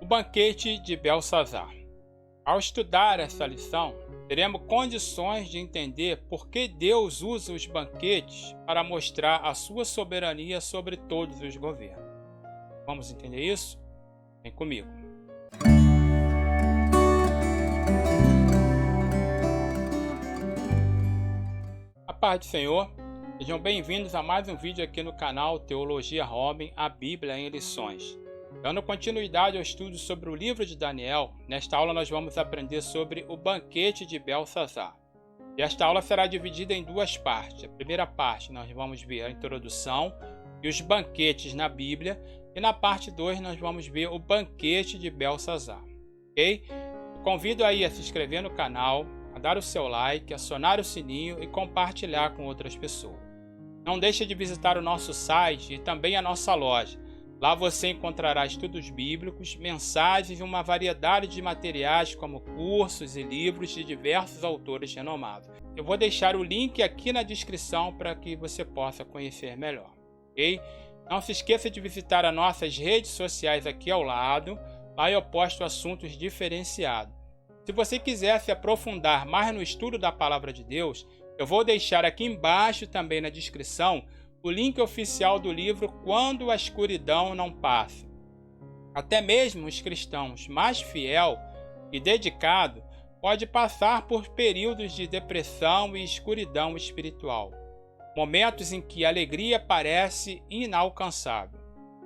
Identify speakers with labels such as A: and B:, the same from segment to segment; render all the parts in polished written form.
A: O banquete de Belsazar. Ao estudar essa lição, teremos condições de entender por que Deus usa os banquetes para mostrar a sua soberania sobre todos os governos. Vamos entender isso? Vem comigo. A paz do Senhor, sejam bem-vindos a mais um vídeo aqui no canal Teologia Homem, a Bíblia em Lições. Dando continuidade ao estudo sobre o livro de Daniel, nesta aula nós vamos aprender sobre o banquete de Belsazar. E esta aula será dividida em duas partes. A primeira parte nós vamos ver a introdução e os banquetes na Bíblia, e na parte 2 nós vamos ver o banquete de Belsazar. Ok? Eu convido aí a se inscrever no canal, a dar o seu like, acionar o sininho e compartilhar com outras pessoas. Não deixe de visitar o nosso site e também a nossa loja. Lá você encontrará estudos bíblicos, mensagens e uma variedade de materiais como cursos e livros de diversos autores renomados. Eu vou deixar o link aqui na descrição para que você possa conhecer melhor. Ok? Não se esqueça de visitar as nossas redes sociais aqui ao lado. Lá eu posto assuntos diferenciados. Se você quiser se aprofundar mais no estudo da Palavra de Deus, eu vou deixar aqui embaixo também na descrição o link oficial do livro Quando a Escuridão Não Passa. Até mesmo os cristãos mais fiel e dedicado pode passar por períodos de depressão e escuridão espiritual, momentos em que a alegria parece inalcançável.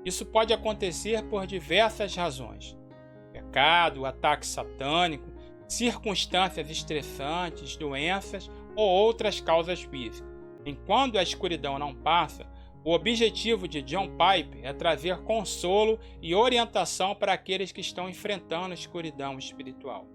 A: Isso pode acontecer por diversas razões: pecado, ataque satânico, circunstâncias estressantes, doenças ou outras causas físicas. Enquanto a escuridão não passa, o objetivo de John Piper é trazer consolo e orientação para aqueles que estão enfrentando a escuridão espiritual.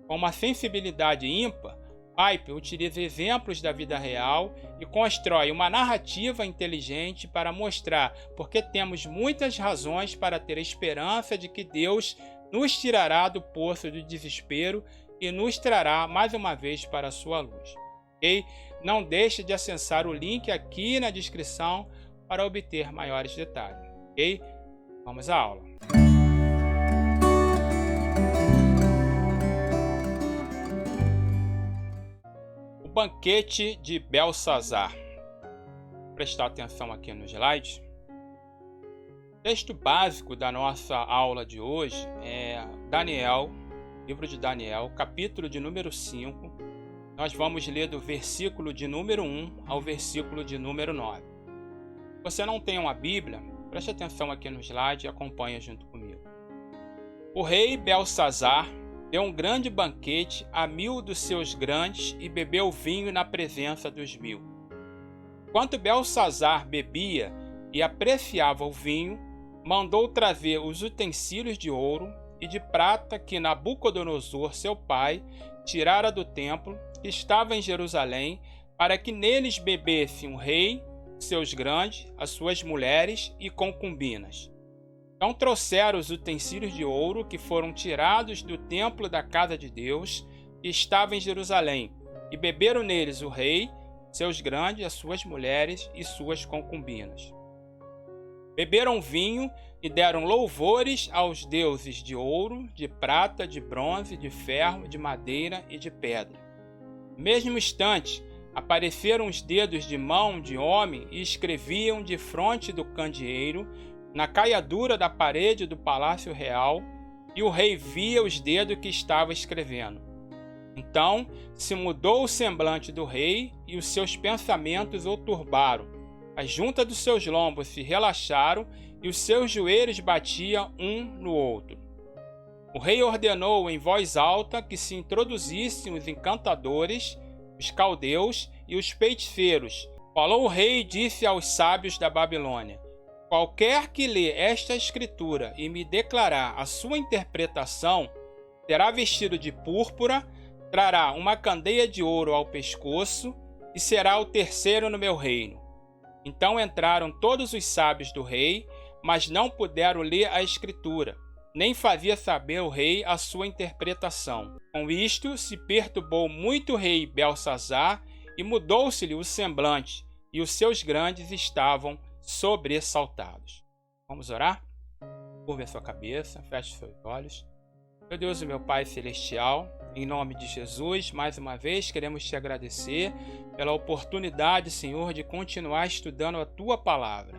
A: Com uma sensibilidade ímpar, Piper utiliza exemplos da vida real e constrói uma narrativa inteligente para mostrar porque temos muitas razões para ter esperança de que Deus nos tirará do poço do desespero e nos trará mais uma vez para a sua luz. Okay? Não deixe de acessar o link aqui na descrição para obter maiores detalhes. Ok? Vamos à aula. O banquete de Belsazar. Vou prestar atenção aqui no slide. O texto básico da nossa aula de hoje é Daniel, livro de Daniel, capítulo de número 5. Nós vamos ler do versículo de número 1 ao versículo de número 9. Se você não tem uma Bíblia, preste atenção aqui no slide e acompanhe junto comigo. O rei Belsazar deu um grande banquete a 1000 dos seus grandes e bebeu vinho na presença dos 1000. Enquanto Belsazar bebia e apreciava o vinho, mandou trazer os utensílios de ouro e de prata que Nabucodonosor, seu pai, tirara do templo que estava em Jerusalém, para que neles bebessem o rei, seus grandes, as suas mulheres e concubinas. Então trouxeram os utensílios de ouro que foram tirados do templo da casa de Deus, que estava em Jerusalém, e beberam neles o rei, seus grandes, as suas mulheres e suas concubinas. Beberam vinho e deram louvores aos deuses de ouro, de prata, de bronze, de ferro, de madeira e de pedra. No mesmo instante, apareceram os dedos de mão de homem e escreviam defronte do candeeiro, na caiadura da parede do palácio real, e o rei via os dedos que estava escrevendo. Então se mudou o semblante do rei e os seus pensamentos o turbaram. As juntas dos seus lombos se relaxaram e os seus joelhos batiam um no outro. O rei ordenou em voz alta que se introduzissem os encantadores, os caldeus e os feiticeiros. Falou o rei e disse aos sábios da Babilônia: qualquer que lê esta escritura e me declarar a sua interpretação, será vestido de púrpura, trará uma candeia de ouro ao pescoço e será o terceiro no meu reino. Então entraram todos os sábios do rei, mas não puderam ler a escritura, nem fazia saber o rei a sua interpretação. Com isto se perturbou muito o rei Belsazar e mudou-se-lhe o semblante, e os seus grandes estavam sobressaltados. Vamos orar? Curve a sua cabeça, feche seus olhos. Meu Deus e meu Pai Celestial, em nome de Jesus, mais uma vez queremos te agradecer pela oportunidade, Senhor, de continuar estudando a Tua Palavra.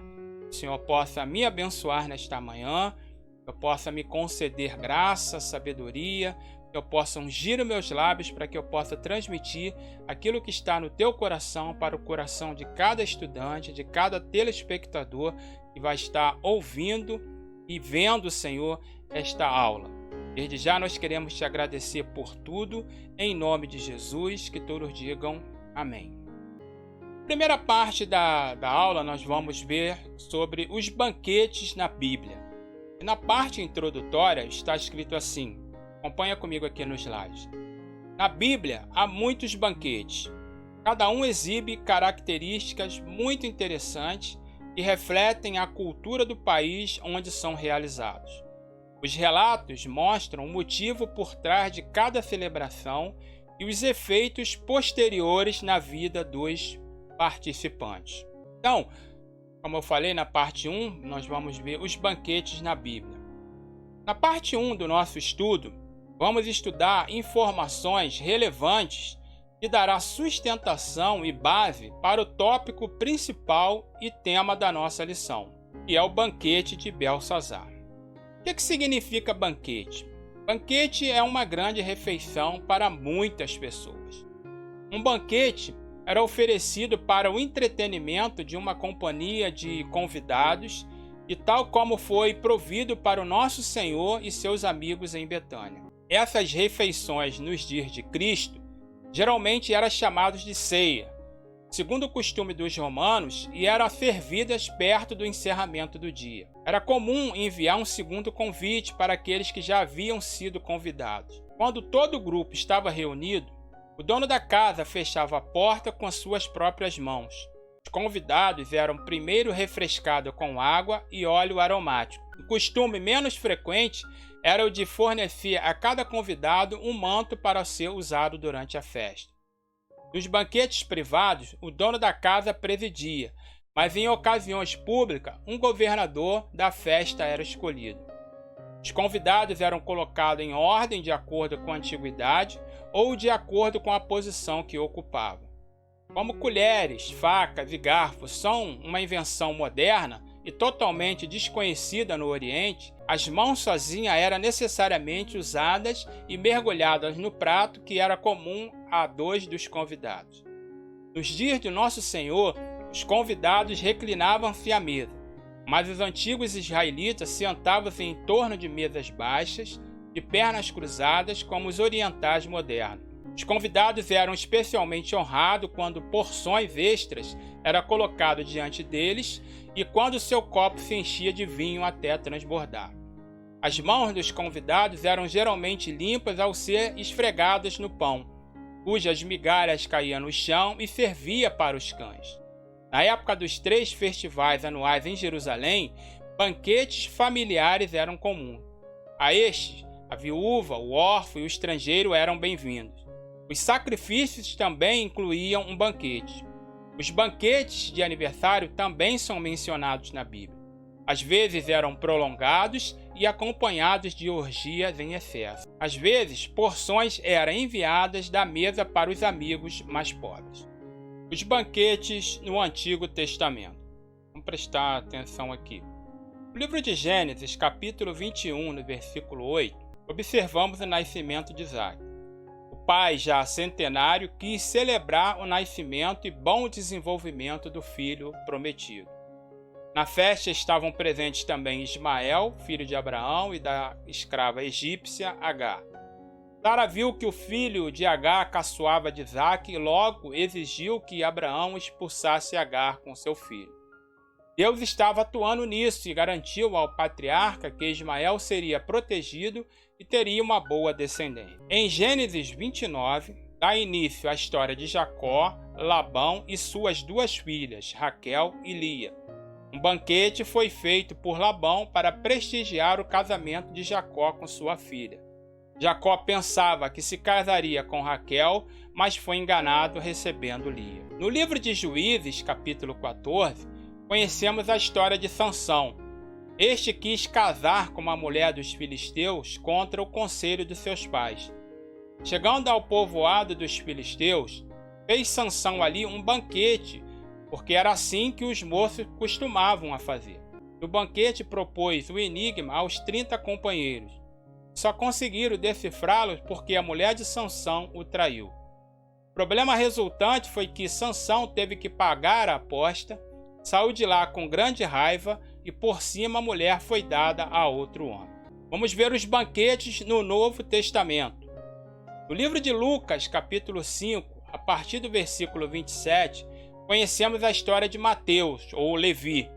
A: O Senhor possa me abençoar nesta manhã, que eu possa me conceder graça, sabedoria, que eu possa ungir os meus lábios para que eu possa transmitir aquilo que está no Teu coração para o coração de cada estudante, de cada telespectador que vai estar ouvindo e vendo, Senhor, esta aula. Desde já nós queremos te agradecer por tudo, em nome de Jesus, que todos digam amém. Primeira parte da aula nós vamos ver sobre os banquetes na Bíblia. E na parte introdutória está escrito assim, acompanha comigo aqui no slide. Na Bíblia há muitos banquetes, cada um exibe características muito interessantes que refletem a cultura do país onde são realizados. Os relatos mostram o motivo por trás de cada celebração e os efeitos posteriores na vida dos participantes. Então, como eu falei na parte 1, nós vamos ver os banquetes na Bíblia. Na parte 1 do nosso estudo, vamos estudar informações relevantes que dará sustentação e base para o tópico principal e tema da nossa lição, que é o banquete de Belsazar. O que significa banquete? Banquete é uma grande refeição para muitas pessoas. Um banquete era oferecido para o entretenimento de uma companhia de convidados e tal como foi provido para o nosso Senhor e seus amigos em Betânia. Essas refeições nos dias de Cristo geralmente eram chamadas de ceia, segundo o costume dos romanos, e eram servidas perto do encerramento do dia. Era comum enviar um segundo convite para aqueles que já haviam sido convidados. Quando todo o grupo estava reunido, o dono da casa fechava a porta com as suas próprias mãos. Os convidados eram primeiro refrescados com água e óleo aromático. O costume menos frequente era o de fornecer a cada convidado um manto para ser usado durante a festa. Nos banquetes privados, o dono da casa presidia, mas em ocasiões públicas, um governador da festa era escolhido. Os convidados eram colocados em ordem de acordo com a antiguidade ou de acordo com a posição que ocupavam. Como colheres, facas e garfos são uma invenção moderna e totalmente desconhecida no Oriente, as mãos sozinhas eram necessariamente usadas e mergulhadas no prato que era comum a 2 dos convidados. Nos dias de Nosso Senhor, os convidados reclinavam-se à mesa, mas os antigos israelitas sentavam-se em torno de mesas baixas, de pernas cruzadas, como os orientais modernos. Os convidados eram especialmente honrados quando porções extras eram colocadas diante deles e quando seu copo se enchia de vinho até transbordar. As mãos dos convidados eram geralmente limpas ao ser esfregadas no pão, cujas migalhas caíam no chão e servia para os cães. Na época dos 3 festivais anuais em Jerusalém, banquetes familiares eram comuns. A estes, a viúva, o órfão e o estrangeiro eram bem-vindos. Os sacrifícios também incluíam um banquete. Os banquetes de aniversário também são mencionados na Bíblia. Às vezes eram prolongados e acompanhados de orgias em excesso. Às vezes, porções eram enviadas da mesa para os amigos mais pobres. Os banquetes no Antigo Testamento. Vamos prestar atenção aqui. No livro de Gênesis, capítulo 21, no versículo 8, observamos o nascimento de Isaac. O pai, já centenário, quis celebrar o nascimento e bom desenvolvimento do filho prometido. Na festa estavam presentes também Ismael, filho de Abraão, e da escrava egípcia Agar. Sara viu que o filho de Agar caçoava de Isaque e logo exigiu que Abraão expulsasse Agar com seu filho. Deus estava atuando nisso e garantiu ao patriarca que Ismael seria protegido e teria uma boa descendência. Em Gênesis 29, dá início à história de Jacó, Labão e suas 2 filhas, Raquel e Lia. Um banquete foi feito por Labão para prestigiar o casamento de Jacó com sua filha. Jacó pensava que se casaria com Raquel, mas foi enganado recebendo Lia. No livro de Juízes, capítulo 14, conhecemos a história de Sansão. Este quis casar com uma mulher dos filisteus contra o conselho de seus pais. Chegando ao povoado dos filisteus, fez Sansão ali um banquete, porque era assim que os moços costumavam a fazer. No banquete propôs o enigma aos 30 companheiros. Só conseguiram decifrá-los porque a mulher de Sansão o traiu. O problema resultante foi que Sansão teve que pagar a aposta, saiu de lá com grande raiva e por cima a mulher foi dada a outro homem. Vamos ver os banquetes no Novo Testamento. No livro de Lucas, capítulo 5, a partir do versículo 27, conhecemos a história de Mateus, ou Levi.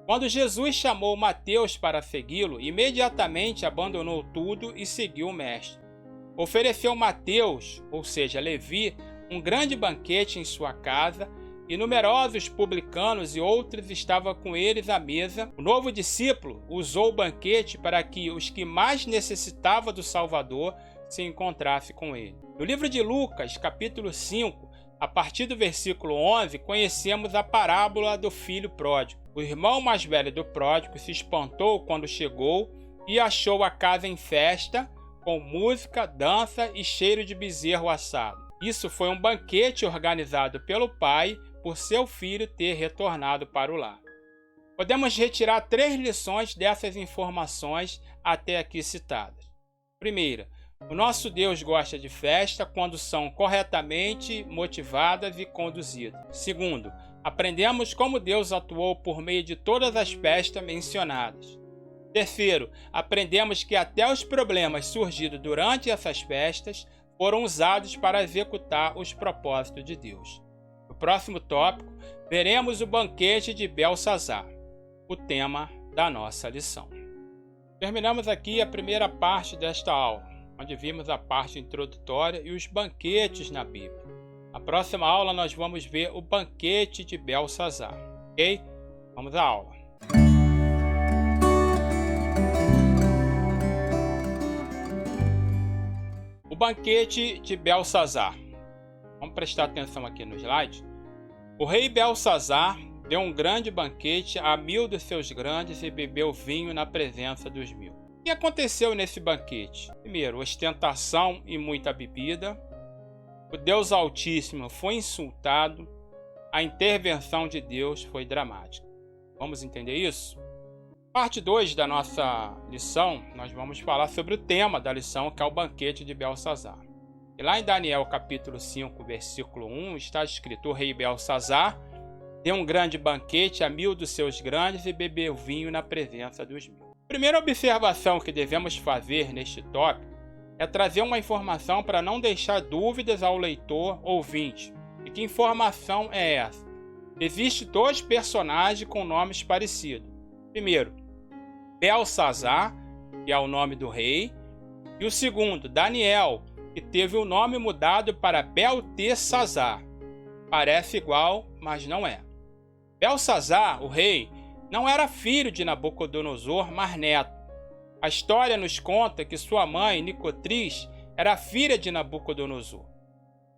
A: Quando Jesus chamou Mateus para segui-lo, imediatamente abandonou tudo e seguiu o Mestre. Ofereceu Mateus, ou seja, Levi, um grande banquete em sua casa, e numerosos publicanos e outros estavam com eles à mesa. O novo discípulo usou o banquete para que os que mais necessitavam do Salvador se encontrassem com ele. No livro de Lucas, capítulo 5, a partir do versículo 11, conhecemos a parábola do filho pródigo. O irmão mais velho do pródigo se espantou quando chegou e achou a casa em festa, com música, dança e cheiro de bezerro assado. Isso foi um banquete organizado pelo pai por seu filho ter retornado para o lar. Podemos retirar 3 lições dessas informações até aqui citadas. Primeira, o nosso Deus gosta de festa quando são corretamente motivadas e conduzidas. Segundo, aprendemos como Deus atuou por meio de todas as festas mencionadas. Terceiro, aprendemos que até os problemas surgidos durante essas festas foram usados para executar os propósitos de Deus. No próximo tópico, veremos o banquete de Belsazar, o tema da nossa lição. Terminamos aqui a primeira parte desta aula, onde vimos a parte introdutória e os banquetes na Bíblia. Na próxima aula nós vamos ver o banquete de Belsazar, ok? Vamos à aula. O banquete de Belsazar. Vamos prestar atenção aqui no slide. O rei Belsazar deu um grande banquete a 1000 dos seus grandes e bebeu vinho na presença dos 1000. O que aconteceu nesse banquete? Primeiro, ostentação e muita bebida. O Deus Altíssimo foi insultado. A intervenção de Deus foi dramática. Vamos entender isso? Parte 2 da nossa lição, nós vamos falar sobre o tema da lição, que é o banquete de Belsazar. E lá em Daniel capítulo 5, versículo 1, está escrito: o rei Belsazar deu um grande banquete a 1000 dos seus grandes e bebeu vinho na presença dos 1000. A primeira observação que devemos fazer neste tópico é trazer uma informação para não deixar dúvidas ao leitor ouvinte. E que informação é essa? Existem 2 personagens com nomes parecidos. Primeiro, Belsazar, que é o nome do rei, e o segundo, Daniel, que teve o nome mudado para Beltesazar. Parece igual, mas não é. Belsazar, o rei, não era filho de Nabucodonosor, mas neto. A história nos conta que sua mãe, Nicotriz, era filha de Nabucodonosor.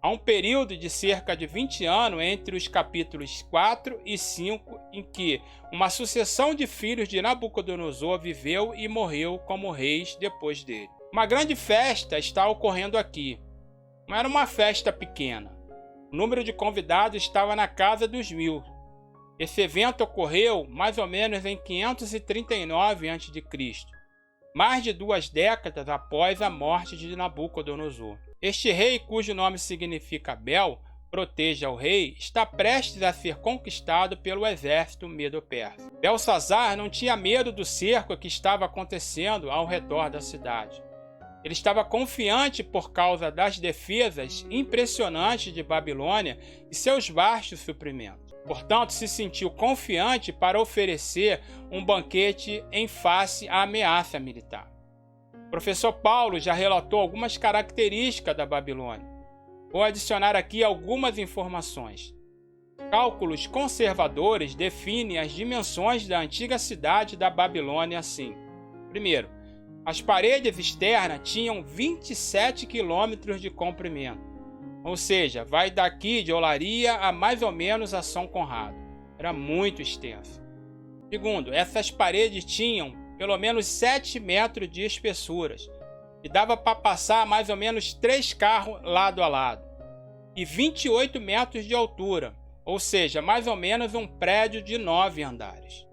A: Há um período de cerca de 20 anos entre os capítulos 4 e 5 em que uma sucessão de filhos de Nabucodonosor viveu e morreu como reis depois dele. Uma grande festa está ocorrendo aqui. Não era uma festa pequena. O número de convidados estava na casa dos 1000. Esse evento ocorreu mais ou menos em 539 a.C., mais de 2 décadas após a morte de Nabucodonosor. Este rei, cujo nome significa Bel, proteja o rei, está prestes a ser conquistado pelo exército medo-persa. Belsazar não tinha medo do cerco que estava acontecendo ao redor da cidade. Ele estava confiante por causa das defesas impressionantes de Babilônia e seus vastos suprimentos. Portanto, se sentiu confiante para oferecer um banquete em face à ameaça militar. O professor Paulo já relatou algumas características da Babilônia. Vou adicionar aqui algumas informações. Cálculos conservadores definem as dimensões da antiga cidade da Babilônia assim. Primeiro, as paredes externas tinham 27 quilômetros de comprimento. Ou seja, vai daqui de Olaria a mais ou menos a São Conrado. Era muito extenso. Segundo, essas paredes tinham pelo menos 7 metros de espessuras e dava para passar mais ou menos 3 carros lado a lado. E 28 metros de altura, ou seja, mais ou menos um prédio de 9 andares.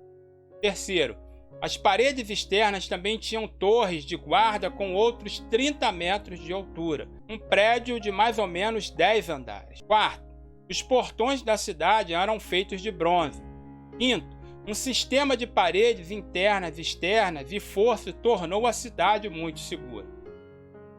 A: Terceiro, as paredes externas também tinham torres de guarda com outros 30 metros de altura, um prédio de mais ou menos 10 andares. Quarto, os portões da cidade eram feitos de bronze. Quinto, um sistema de paredes internas e externas e força tornou a cidade muito segura.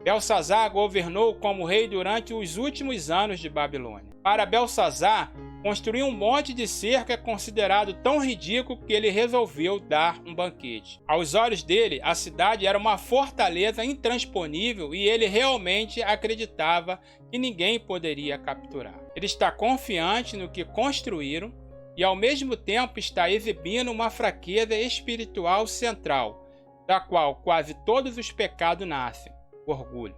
A: Belsazar governou como rei durante os últimos anos de Babilônia. Para Belsazar, construir um monte de cerca é considerado tão ridículo que ele resolveu dar um banquete. Aos olhos dele, a cidade era uma fortaleza intransponível e ele realmente acreditava que ninguém poderia capturar. Ele está confiante no que construíram e ao mesmo tempo está exibindo uma fraqueza espiritual central, da qual quase todos os pecados nascem: orgulho.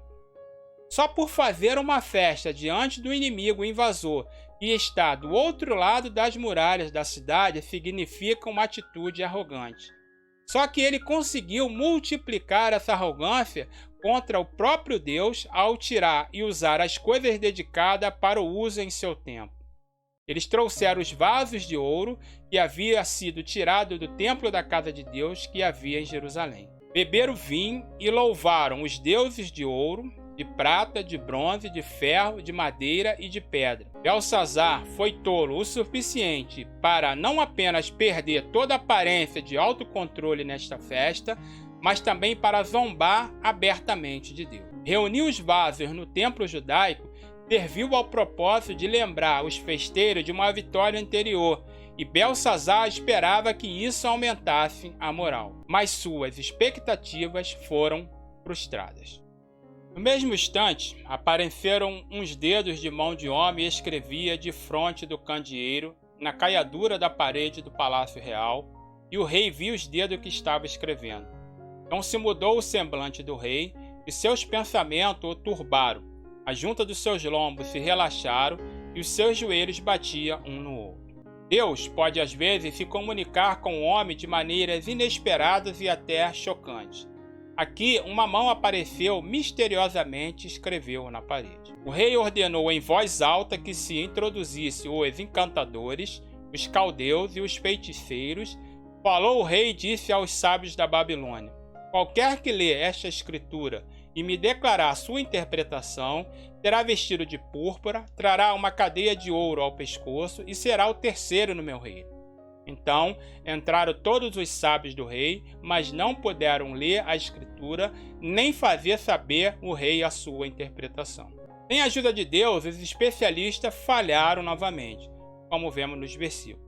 A: Só por fazer uma festa diante do inimigo invasor que está do outro lado das muralhas da cidade significa uma atitude arrogante. Só que ele conseguiu multiplicar essa arrogância contra o próprio Deus ao tirar e usar as coisas dedicadas para o uso em seu templo. Eles trouxeram os vasos de ouro que havia sido tirado do templo da casa de Deus que havia em Jerusalém. Beberam vinho e louvaram os deuses de ouro, de prata, de bronze, de ferro, de madeira e de pedra. Belsazar foi tolo o suficiente para não apenas perder toda a aparência de autocontrole nesta festa, mas também para zombar abertamente de Deus. Reunir os vasos no templo judaico serviu ao propósito de lembrar os festeiros de uma vitória anterior, e Belsazar esperava que isso aumentasse a moral. Mas suas expectativas foram frustradas. No mesmo instante, apareceram uns dedos de mão de homem e escrevia defronte do candeeiro, na caiadura da parede do palácio real, e o rei viu os dedos que estava escrevendo. Então se mudou o semblante do rei, e seus pensamentos o turbaram. A junta dos seus lombos se relaxaram, e os seus joelhos batiam um no outro. Deus pode às vezes se comunicar com o homem de maneiras inesperadas e até chocantes. Aqui, uma mão apareceu misteriosamente e escreveu na parede. O rei ordenou em voz alta que se introduzisse os encantadores, os caldeus e os feiticeiros. Falou o rei e disse aos sábios da Babilônia: qualquer que lê esta escritura e me declarar sua interpretação, terá vestido de púrpura, trará uma cadeia de ouro ao pescoço e será o terceiro no meu reino. Então entraram todos os sábios do rei, mas não puderam ler a escritura, nem fazer saber o rei a sua interpretação. Sem a ajuda de Deus, os especialistas falharam novamente, como vemos nos versículos.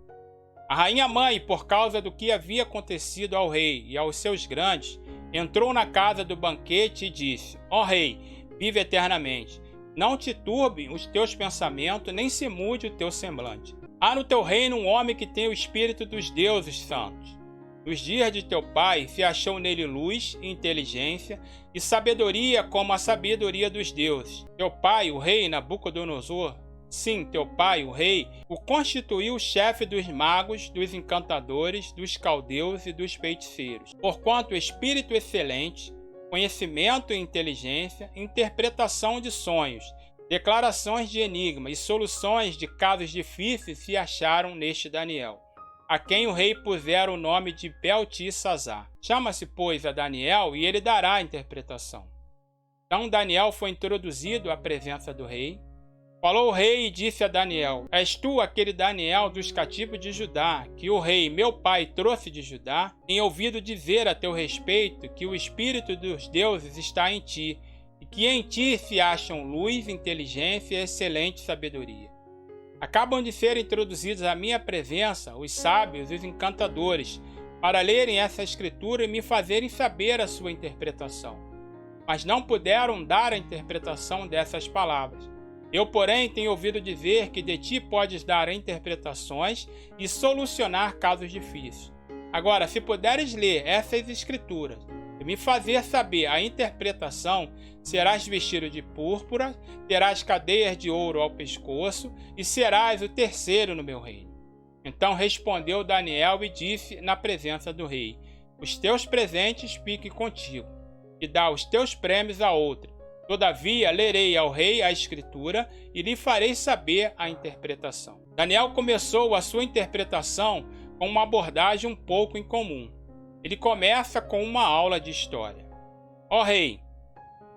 A: A rainha-mãe, por causa do que havia acontecido ao rei e aos seus grandes, entrou na casa do banquete e disse: ó rei, vive eternamente. Não te turbe os teus pensamentos, nem se mude o teu semblante. Há no teu reino um homem que tem o espírito dos deuses santos. Nos dias de teu pai se achou nele luz e inteligência e sabedoria como a sabedoria dos deuses. Teu pai, o rei Nabucodonosor, sim, teu pai, o rei, o constituiu chefe dos magos, dos encantadores, dos caldeus e dos feiticeiros. Porquanto espírito excelente, conhecimento e inteligência, interpretação de sonhos, declarações de enigma e soluções de casos difíceis se acharam neste Daniel, a quem o rei pusera o nome de Beltesazar. Chama-se, pois, a Daniel e ele dará a interpretação. Então Daniel foi introduzido à presença do rei. Falou o rei e disse a Daniel: és tu aquele Daniel dos cativos de Judá, que o rei, meu pai, trouxe de Judá? Tenho ouvido dizer a teu respeito que o espírito dos deuses está em ti, e que em ti se acham luz, inteligência e excelente sabedoria. Acabam de ser introduzidos à minha presença os sábios e os encantadores, para lerem essa escritura e me fazerem saber a sua interpretação. Mas não puderam dar a interpretação dessas palavras. Eu, porém, tenho ouvido dizer que de ti podes dar interpretações e solucionar casos difíceis. Agora, se puderes ler essas escrituras e me fazer saber a interpretação, serás vestido de púrpura, terás cadeias de ouro ao pescoço e serás o terceiro no meu reino. Então respondeu Daniel e disse na presença do rei: os teus presentes fiquem contigo, e dá os teus prêmios a outra. Todavia lerei ao rei a escritura e lhe farei saber a interpretação. Daniel começou a sua interpretação com uma abordagem um pouco incomum. Ele começa com uma aula de história. Ó rei,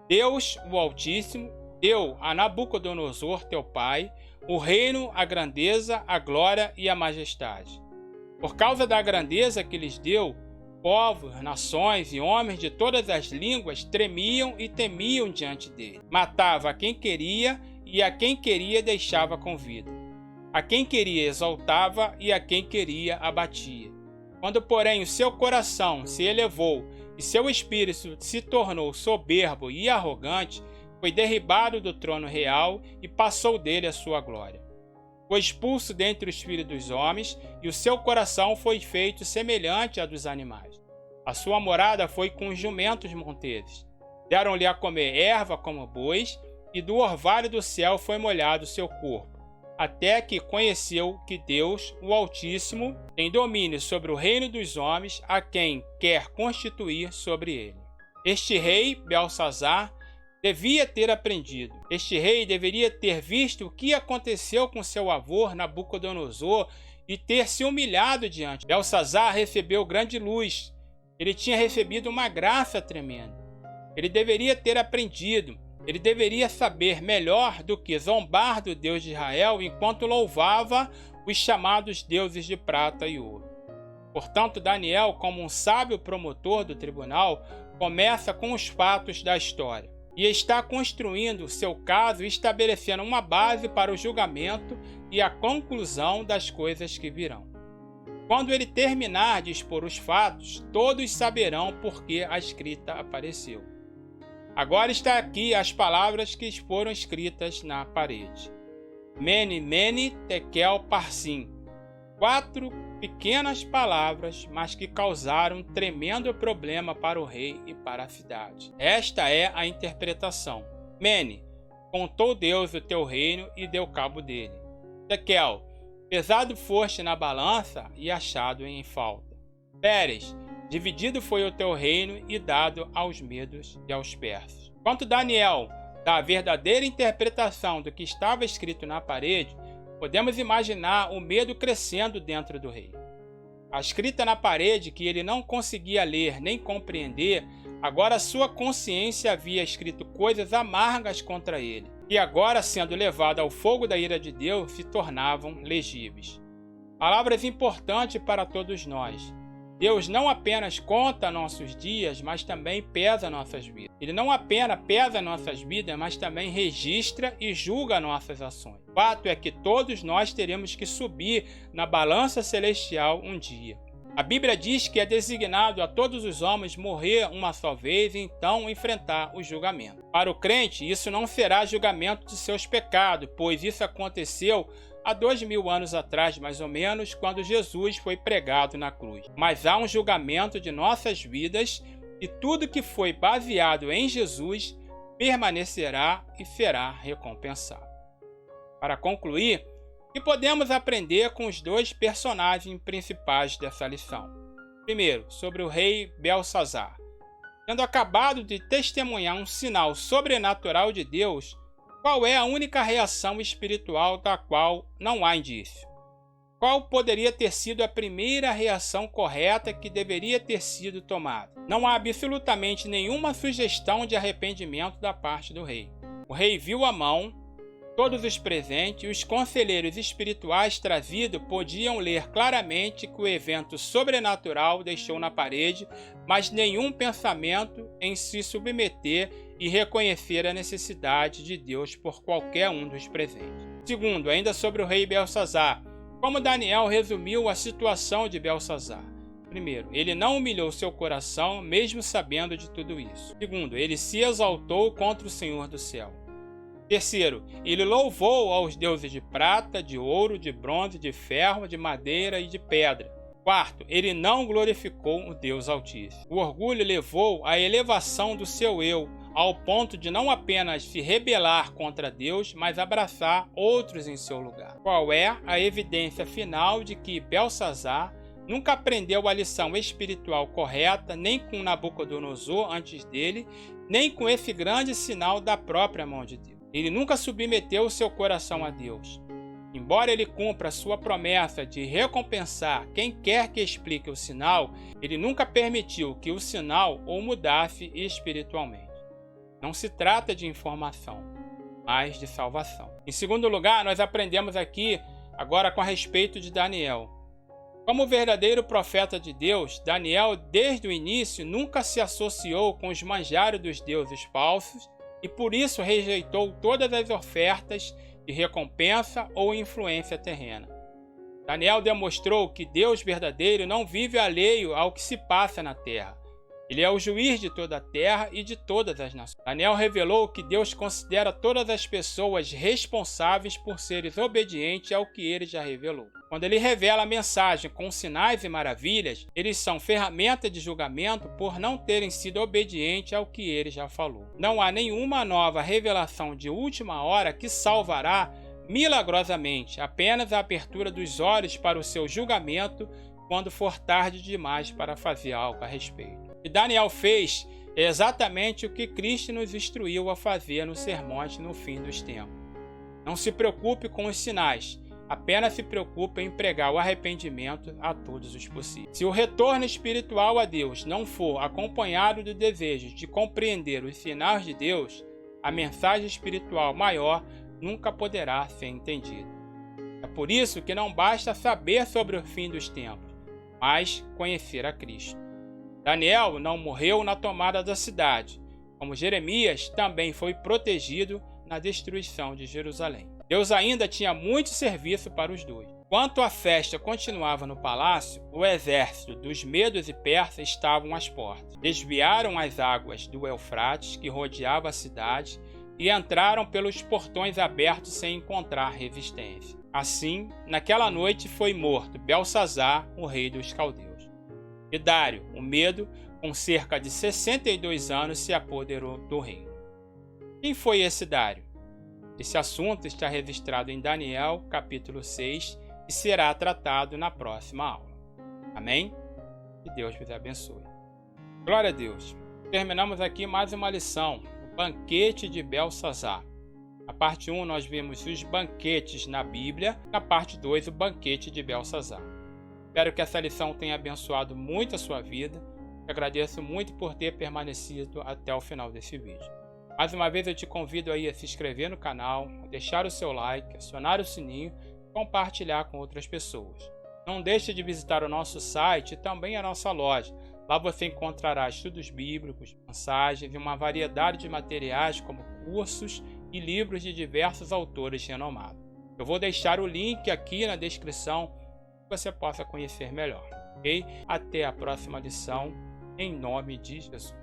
A: Deus, o Altíssimo, deu a Nabucodonosor, teu pai, o reino, a grandeza, a glória e a majestade. Por causa da grandeza que lhes deu, povos, nações e homens de todas as línguas tremiam e temiam diante dele. Matava a quem queria e a quem queria deixava com vida. A quem queria exaltava e a quem queria abatia. Quando, porém, o seu coração se elevou e seu espírito se tornou soberbo e arrogante, foi derribado do trono real e passou dele a sua glória. Foi expulso dentre os filhos dos homens, e o seu coração foi feito semelhante a dos animais. A sua morada foi com os jumentos monteses. Deram-lhe a comer erva como bois, e do orvalho do céu foi molhado o seu corpo, até que conheceu que Deus, o Altíssimo, tem domínio sobre o reino dos homens, a quem quer constituir sobre ele. Este rei, Belsazar, devia ter aprendido. Este rei deveria ter visto o que aconteceu com seu avô Nabucodonosor e ter se humilhado diante. Belsazar recebeu grande luz. Ele tinha recebido uma graça tremenda. Ele deveria ter aprendido. Ele deveria saber melhor do que zombar do Deus de Israel enquanto louvava os chamados deuses de prata e ouro. Portanto, Daniel, como um sábio promotor do tribunal, começa com os fatos da história e está construindo seu caso, estabelecendo uma base para o julgamento e a conclusão das coisas que virão. Quando ele terminar de expor os fatos, todos saberão por que a escrita apareceu. Agora está aqui as palavras que foram escritas na parede. Mene, mene, tekel, parsim. 4 pequenas palavras, mas que causaram um tremendo problema para o rei e para a cidade. Esta é a interpretação. Mene, contou Deus o teu reino e deu cabo dele. Tekel, pesado foste na balança e achado em falta. Pérez, dividido foi o teu reino e dado aos medos e aos persas. Quanto Daniel dá a verdadeira interpretação do que estava escrito na parede, podemos imaginar o medo crescendo dentro do rei. A escrita na parede que ele não conseguia ler nem compreender, agora sua consciência havia escrito coisas amargas contra ele, e agora, sendo levado ao fogo da ira de Deus, se tornavam legíveis. Palavras importantes para todos nós. Deus não apenas conta nossos dias, mas também pesa nossas vidas. Ele não apenas pesa nossas vidas, mas também registra e julga nossas ações. O fato é que todos nós teremos que subir na balança celestial um dia. A Bíblia diz que é designado a todos os homens morrer uma só vez e então enfrentar o julgamento. Para o crente, isso não será julgamento de seus pecados, pois isso aconteceu há 2000 anos atrás, mais ou menos, quando Jesus foi pregado na cruz. Mas há um julgamento de nossas vidas e tudo que foi baseado em Jesus permanecerá e será recompensado. Para concluir, o que podemos aprender com os 2 personagens principais dessa lição? Primeiro, sobre o rei Belsazar. Tendo acabado de testemunhar um sinal sobrenatural de Deus, qual é a única reação espiritual da qual não há indício? Qual poderia ter sido a primeira reação correta que deveria ter sido tomada? Não há absolutamente nenhuma sugestão de arrependimento da parte do rei. O rei viu a mão, todos os presentes e os conselheiros espirituais trazidos podiam ler claramente que o evento sobrenatural deixou na parede, mas nenhum pensamento em se submeter e reconhecer a necessidade de Deus por qualquer um dos presentes. Segundo, ainda sobre o rei Belsazar, como Daniel resumiu a situação de Belsazar? Primeiro, ele não humilhou seu coração, mesmo sabendo de tudo isso. Segundo, ele se exaltou contra o Senhor do céu. Terceiro, ele louvou aos deuses de prata, de ouro, de bronze, de ferro, de madeira e de pedra. Quarto, ele não glorificou o Deus Altíssimo. O orgulho levou à elevação do seu eu, ao ponto de não apenas se rebelar contra Deus, mas abraçar outros em seu lugar. Qual é a evidência final de que Belsazar nunca aprendeu a lição espiritual correta, nem com Nabucodonosor antes dele, nem com esse grande sinal da própria mão de Deus? Ele nunca submeteu o seu coração a Deus. Embora ele cumpra sua promessa de recompensar quem quer que explique o sinal, ele nunca permitiu que o sinal o mudasse espiritualmente. Não se trata de informação, mas de salvação. Em segundo lugar, nós aprendemos aqui agora com a respeito de Daniel. Como verdadeiro profeta de Deus, Daniel, desde o início, nunca se associou com os manjares dos deuses falsos e por isso rejeitou todas as ofertas de recompensa ou influência terrena. Daniel demonstrou que Deus verdadeiro não vive alheio ao que se passa na terra. Ele é o juiz de toda a terra e de todas as nações. Daniel revelou que Deus considera todas as pessoas responsáveis por seres obedientes ao que ele já revelou. Quando ele revela a mensagem com sinais e maravilhas, eles são ferramenta de julgamento por não terem sido obedientes ao que ele já falou. Não há nenhuma nova revelação de última hora que salvará milagrosamente, apenas a abertura dos olhos para o seu julgamento quando for tarde demais para fazer algo a respeito. O que Daniel fez é exatamente o que Cristo nos instruiu a fazer nos sermões no fim dos tempos. Não se preocupe com os sinais, apenas se preocupe em pregar o arrependimento a todos os possíveis. Se o retorno espiritual a Deus não for acompanhado do desejo de compreender os sinais de Deus, a mensagem espiritual maior nunca poderá ser entendida. É por isso que não basta saber sobre o fim dos tempos, mas conhecer a Cristo. Daniel não morreu na tomada da cidade, como Jeremias também foi protegido na destruição de Jerusalém. Deus ainda tinha muito serviço para os dois. Enquanto a festa continuava no palácio, o exército dos medos e persas estavam às portas. Desviaram as águas do Eufrates, que rodeava a cidade, e entraram pelos portões abertos sem encontrar resistência. Assim, naquela noite foi morto Belsazar, o rei dos caldeus. E Dário, o Medo, com cerca de 62 anos, se apoderou do reino. Quem foi esse Dário? Esse assunto está registrado em Daniel, capítulo 6, e será tratado na próxima aula. Amém? Que Deus vos abençoe. Glória a Deus. Terminamos aqui mais uma lição, o banquete de Belsazar. Na parte 1 nós vimos os banquetes na Bíblia, na parte 2 o banquete de Belsazar. Espero que essa lição tenha abençoado muito a sua vida. Eu agradeço muito por ter permanecido até o final desse vídeo. Mais uma vez eu te convido aí a se inscrever no canal, a deixar o seu like, acionar o sininho e compartilhar com outras pessoas. Não deixe de visitar o nosso site e também a nossa loja. Lá você encontrará estudos bíblicos, mensagens e uma variedade de materiais como cursos e livros de diversos autores renomados. Eu vou deixar o link aqui na descrição para que você possa conhecer melhor. Ok? Até a próxima lição, em nome de Jesus.